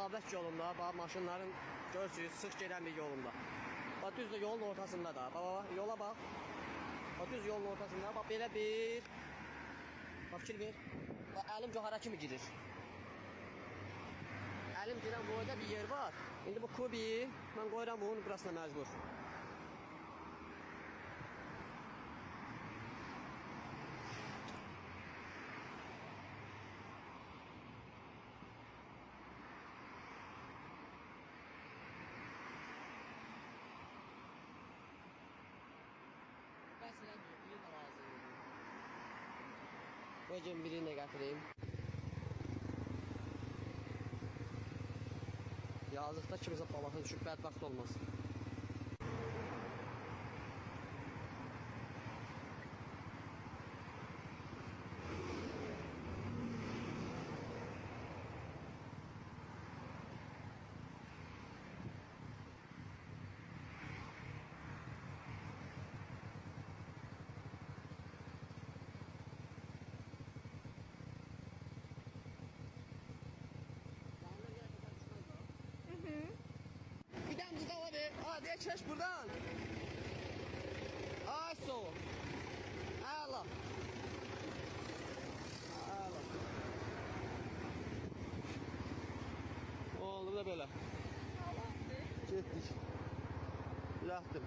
Babək yolunda, bax maşınların görürsünüz, sıx gedən bir yolunda. Bax düz də yolun ortasında da. Bax yola bax. Bax düz yolun ortasında bax belə bir. Bax fikir ver. Bax əlim yuxarı kimi girir. Əlim girən boyda bir yer var. İndi bu kubi mən qoyuram bunun burasına məcbur. Məsələn, biri də lazımdır. Bu gün birini də gətireyim. Yazıqda kimsə balası düşüb bədbəxt olmaz. Gidemiz hadi. Hadi geç buradan. Ay soğuk. Allah. Allah. Oldu da böyle. Gittik. Yaktım.